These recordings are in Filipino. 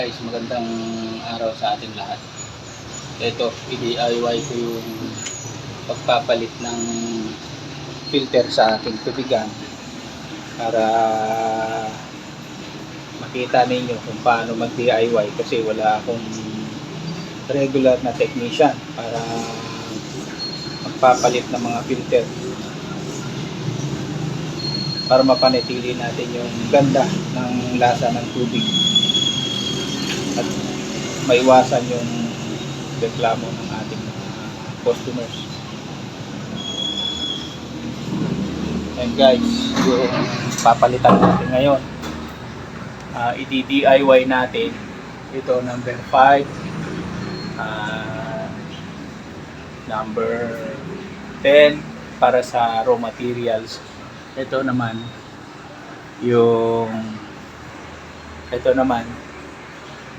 guys, magandang araw sa ating lahat. Ito, i-DIY ko yung pagpapalit ng filter sa ating tubigan para makita ninyo kung paano mag-DIY kasi wala akong regular na technician para magpapalit ng mga filter para mapanatili natin yung ganda ng lasa ng tubig at maiwasan yung reklamo ng ating mga customers. And guys, yung papalitan natin ngayon, i-DIY natin ito number 5, number 10 para sa raw materials. Ito naman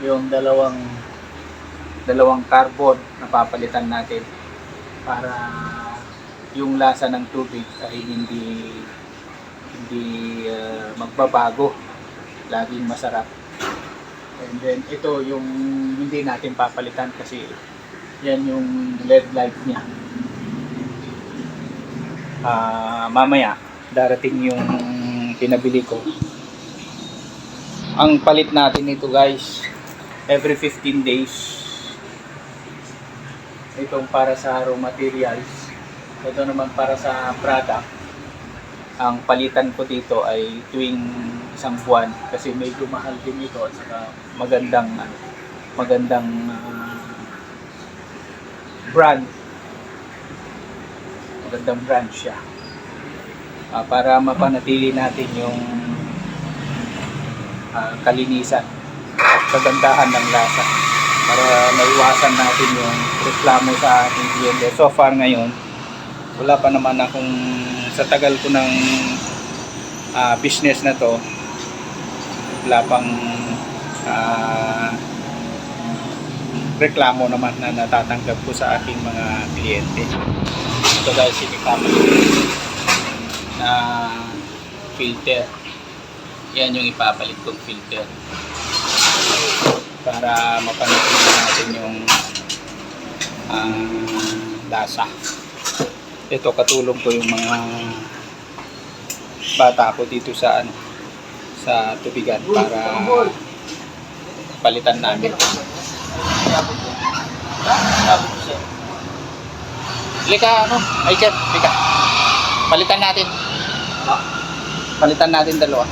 yung dalawang carbon na papalitan natin para yung lasa ng tubig ay hindi magbabago, laging masarap. And then ito yung hindi natin papalitan kasi yan yung LED light niya. Mamaya darating yung pinabili ko. Ang palit natin ito guys, every 15 days. Itong para sa raw materials. Ito naman para sa product. Ang palitan ko dito ay tuwing isang buwan kasi medyo mahal din ito at saka magandang brand. Magandang brand siya. Para mapanatili natin yung kalinisan at kagandahan ng lasa para maiwasan natin yung reklamo sa ating kliyente. So far ngayon, wala pa naman akong sa tagal ko ng business na to, wala pang reklamo naman na natatanggap ko sa aking mga kliyente. Ito guys, ipapalitan na filter. Yan yung ipapalit kong filter para mapanatili natin yung lasa. Ito, katulong ko yung mga bata ko dito sa tubigan para palitan namin. Lika, lika. Palitan natin. Palitan natin dalawa.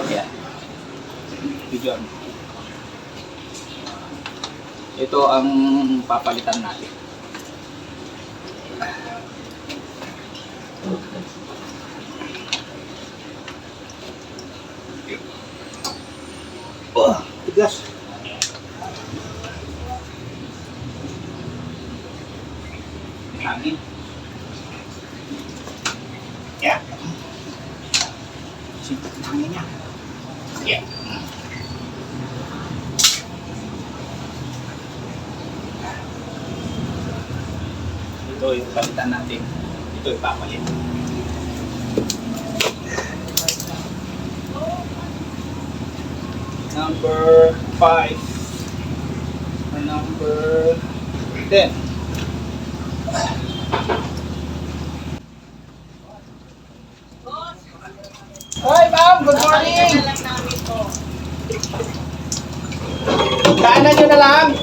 Yeah. Video. Ito ang papalitan natin. Tigas. Hangin. Ya. Sipit ng hangin niya. Ya. Ito yung palitan natin. Ito yung papalit. Number 5 or number 10. Hi ma'am, good morning. Daanan nyo na lang.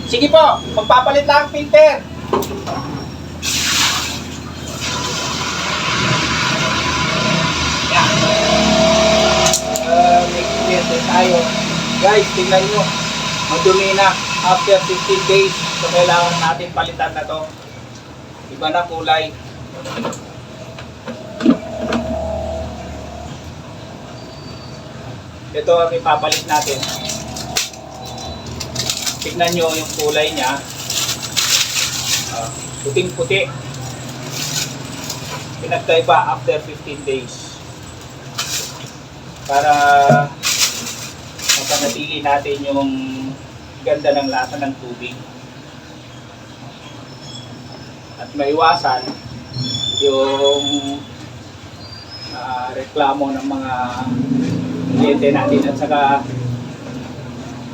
Sige po, magpapalit lang filter. May filter tayo. Guys, tingnan nyo. Madumi na. After 15 days, so kailangan natin palitan na to. Iba na kulay. Ito ang ipapalit natin. Tignan nyo yung kulay niya. Puting-puti. Pinagkaiba after 15 days. Para mapanatili natin yung ganda ng lasa ng tubig. At maiwasan yung reklamo ng mga kliyente natin at saka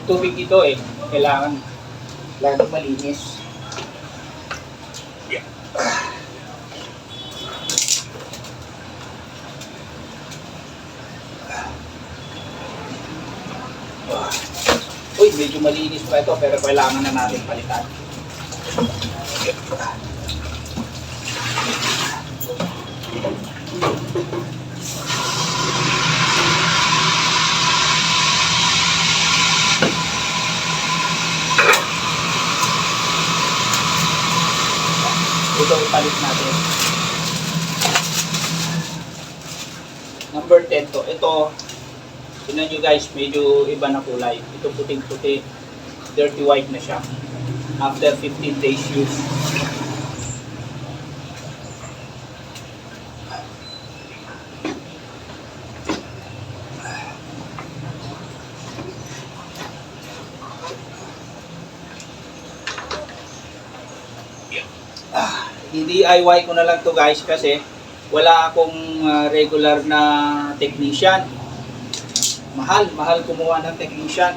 tubig ito eh. Kailangan lagi malinis. Uy, medyo malinis pa ito pero kailangan na natin palitan. Ito ipalit natin. Number 10 to. Ito, tingnan nyo guys, medyo iba na kulay. Ito puting-puti, dirty white na siya. After 15 days use. DIY ko na lang to guys kasi wala akong regular na technician. Mahal kumuha ng technician.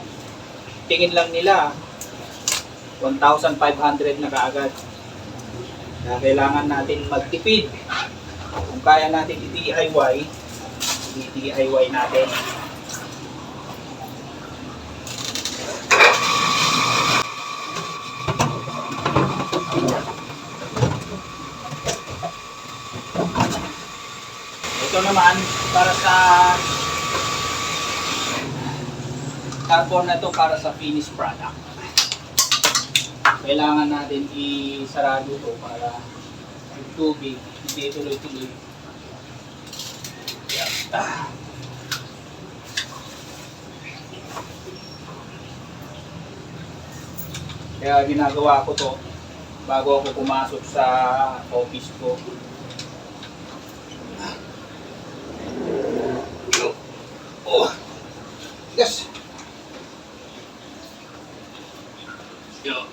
Tingin lang nila 1,500 na kaagad. Kaya kailangan natin magtipid. Kung kaya natin i-DIY, i-DIY natin. Ito naman, para sa carbon na to, para sa finished product. Kailangan natin isarado to para yung tubig hindi tuloy-tuloy. Kaya ginagawa ko to bago ako pumasok sa office ko. Oh. Yes. Yo.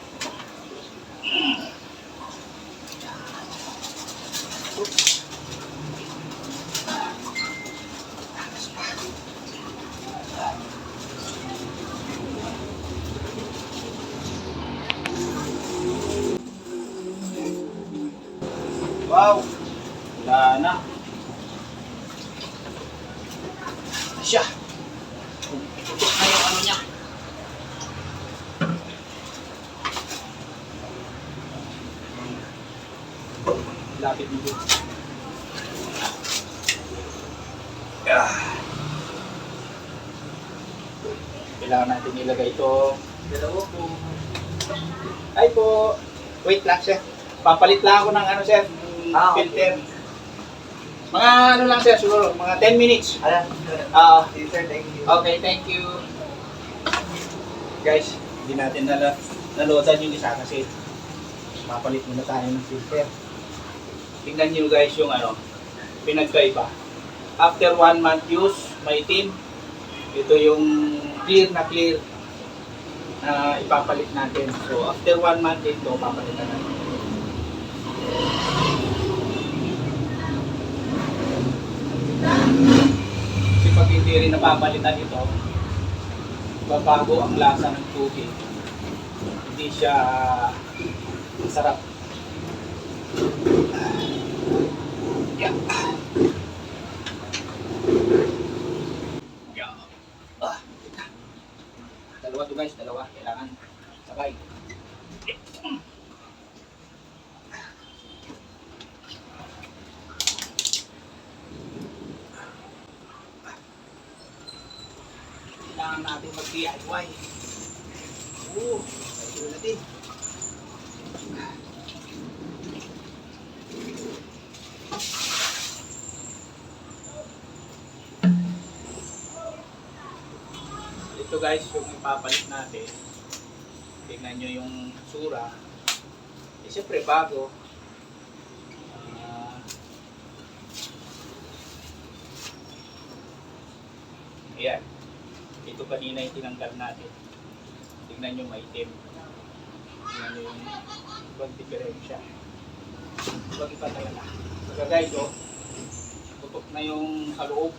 Wow. Wala na. Siya. Tutok na yung ano niya. Lapit mo dito. Kailangan natin ilagay ito. Dalawa po. Ay po. Wait lang sir. Papalit lang ako ng ano sir. Filter. Mga ano lang sir, siguro, mga 10 minutes. Sir, thank you. Okay, thank you. Guys, hindi natin naloadan yung isa kasi mapalit muna tayo ng filter. Tingnan nyo guys yung ano, pinagkaiba. After 1 month use, maitim. Ito yung clear na ipapalit natin. So after 1 month ito, papalitan natin. Kasi pag hindi rin napapalitan ito, babago ang lasa ng tubig. Hindi siya masarap. Yeah. Dalawa to guys, dalawa. Kailangan sabay. Kailangan natin mag-DIY. Ito natin. Ito guys, yung ipapalit natin. Tingnan nyo yung sura. Siyempre bago. Ayan. Ito kanina yung tinanggal natin. Tingnan nyo maitim. Tingnan nyo yung diferensya. Huwag ipa talaga. Saka guys, tutok na yung sa loob.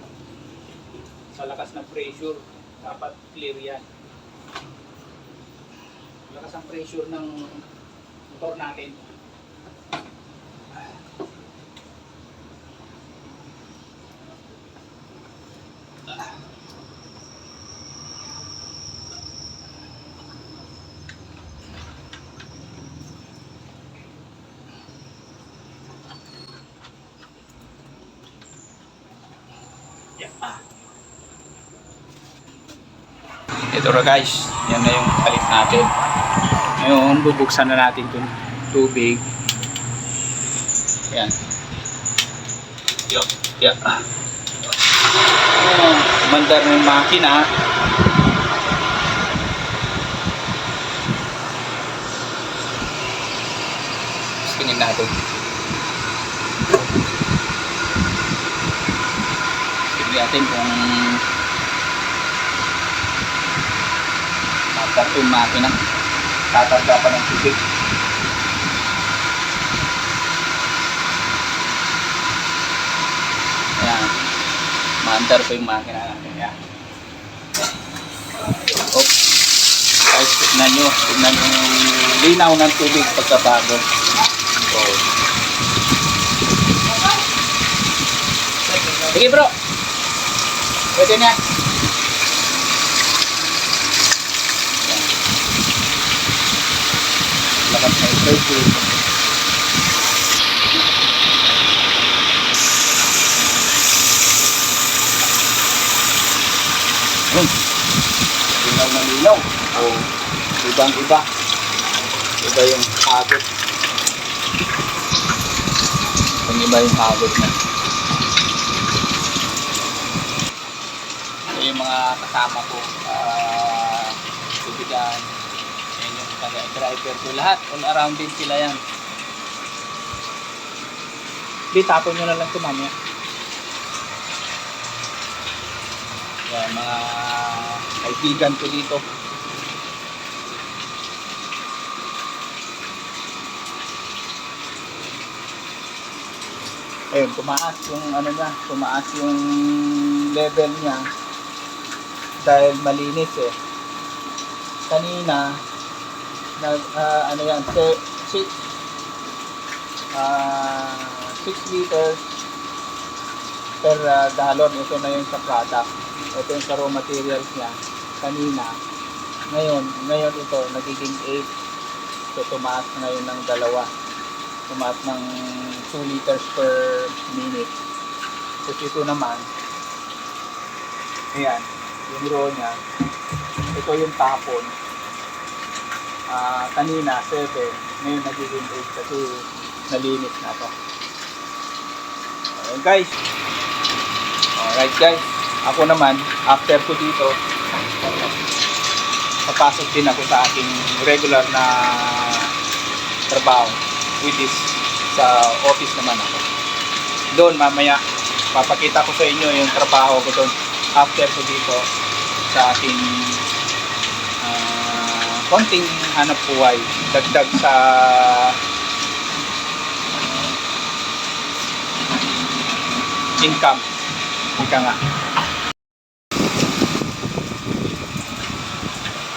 Sa lakas ng pressure, dapat clear yan. Lakas ang pressure ng motor natin. Ito na guys, yan na yung palit natin. Ngayon, bubuksan na natin itong tubig. Yan. Yan. Mandar na yung makina. Tingnan natin. Tingnan natin kung matap yung makina. Tatarga pa ng tubig. Ayan. Maandar pa yung makina natin. Ayan. Oops. Guys, tignan nyo yung linaw ng tubig pagkabago. So, sige bro. Pwede na. Lakas na yung pressure. Linaw na linaw. O, ibang iba. Iba yung hagot. Iba yung hagot na. Ito yung mga kasama ko. Tubigan. Yan yung taga-driver ko. Lahat. All around din sila yan. Di, tapon nyo na lang ito mamaya. Yan, mga kaibigan ko dito. Ayun, tumaas yung ano niya, tumaas yung level niya dahil malinis eh. Kanina ano yan, 6 liters per gallon. Ito na yung sa product. Ito yung sa raw materials niya kanina. Ngayon ito nagiging 8. So tumaas na ngayon ng dalawa. Tumaas ng 2 liters per minute. So ito naman, ayan, yung row niya. Ito yung tapon. Kanina 7, ngayon nagiging 8 kasi nalinis na to. Alright guys. Alright guys. Ako naman, after ko dito, papasok din ako sa aking regular na trabaho, which is sa office naman ako. Doon mamaya papakita ko sa inyo yung trabaho ko doon after ko dito sa aking konting hanap buhay, dagdag sa income. Ika nga.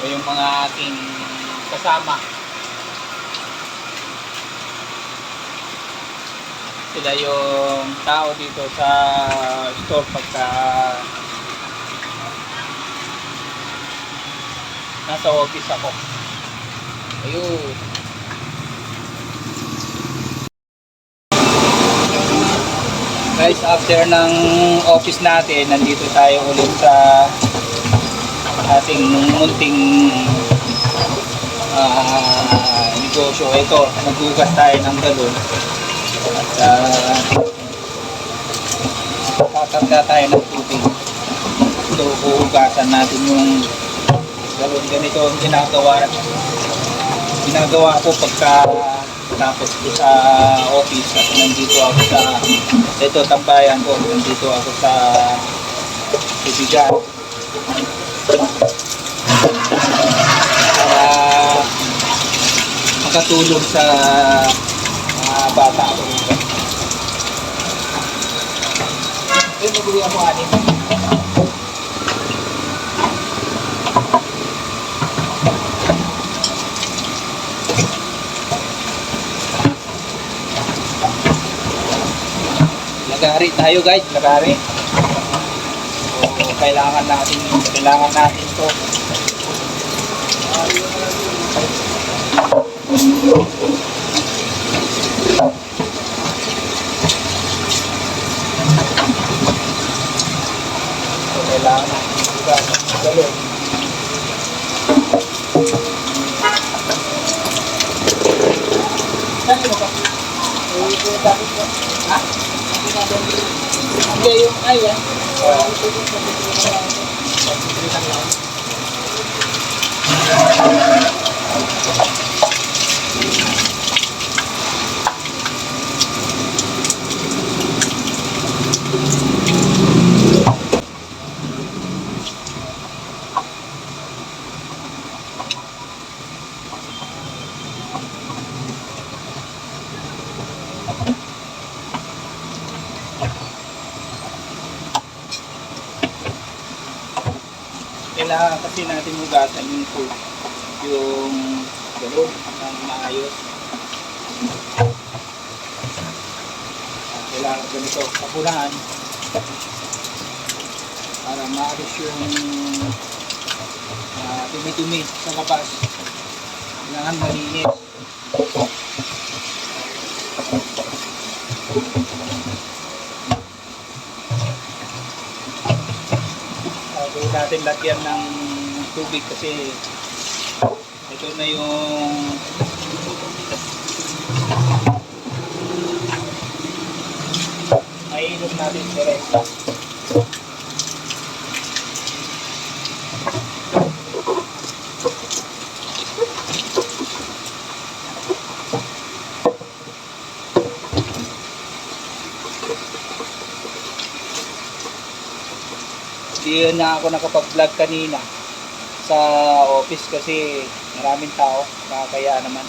So, yung mga aking kasama, sila yung tao dito sa store pagka nasa office ako. Ayun. Guys, after ng office natin, nandito tayo ulit sa ating munting negosyo. Ito, naghugas tayo ng galon. At tatarga tayo ng tubig. Ito, huhugasan natin yung galon. Ganito ang ginagawa ko pagka tapos ko sa office at nandito ako sa ito tambayan ko, nandito ako sa tubigan para makatulong sa mga bata ko. Ito nabili ako anin. tayo guys, lagari. So, kailangan natin to. So, kailangan natin galon. Saan mo ba? Ha? Hindi yung ayan. Kailangan kasi natin hugasan yung food, yung galon ng maayos. Kailangan ganito, kapunahan para maalis yung tumi-tumi sa labas. Kailangan malinis. Bago natin lagyan ng tubig kasi ito na yung mainom natin diretso. Hindi na ako nakapag-vlog kanina sa office kasi maraming tao, kaya naman.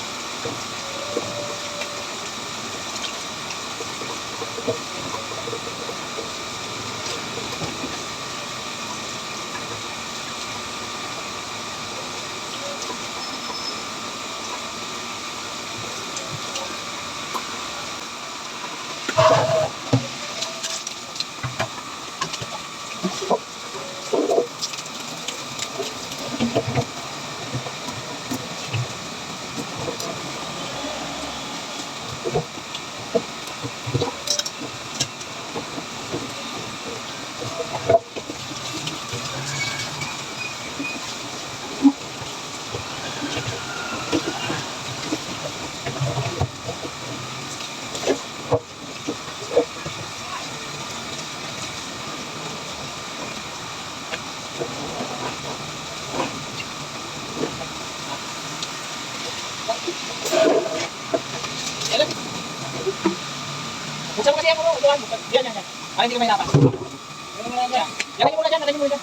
Buksan mo kasi yan mo, upuan mo. Yan. Para hindi ka mahirapan. Yan mo na yan. Lagay mo muna dyan, lagay mo muna dyan.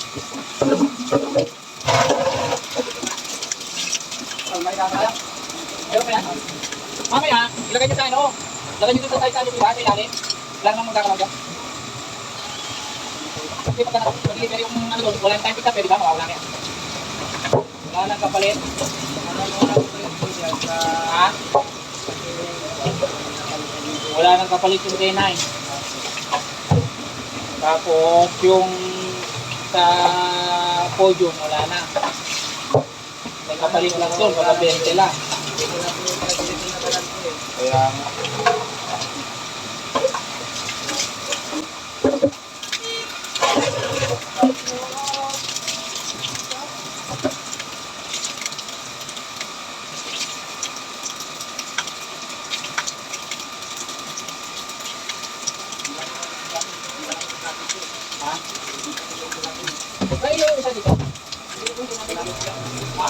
Mahirapan ka lang. Ayaw pa yan. Mamaya, ilagay nyo sa ano. Lagay nyo sa side sa diba, sa ilalim. Wala namang magkakalang dyan. Kasi pagka nag-deliver yung ano doon, wala yung time pick up, di ba? Mawawala na yan. Wala nang kapalit. Ha? Wala nang kapalit yung K9. Tapos yung sa podium wala na. May kapalit lang doon, baka 20 lang. Kaya ay, yung isa dito. Ha?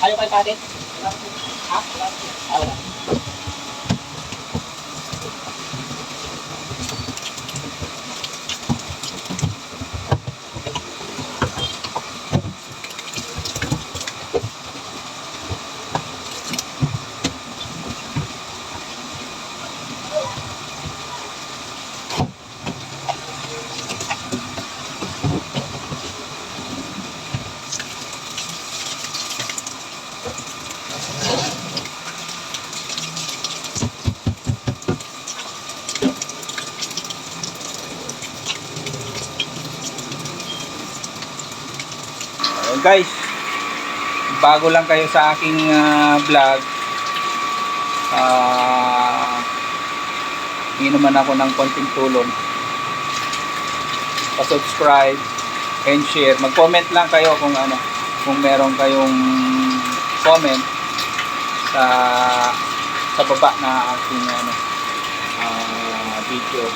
Ayaw kayo patin? Ha? Wala. Guys, bago lang kayo sa aking vlog, hindi naman ako ng konting tulong. Pa-subscribe and share. Mag-comment lang kayo kung ano, kung meron kayong comment sa baba na aking video.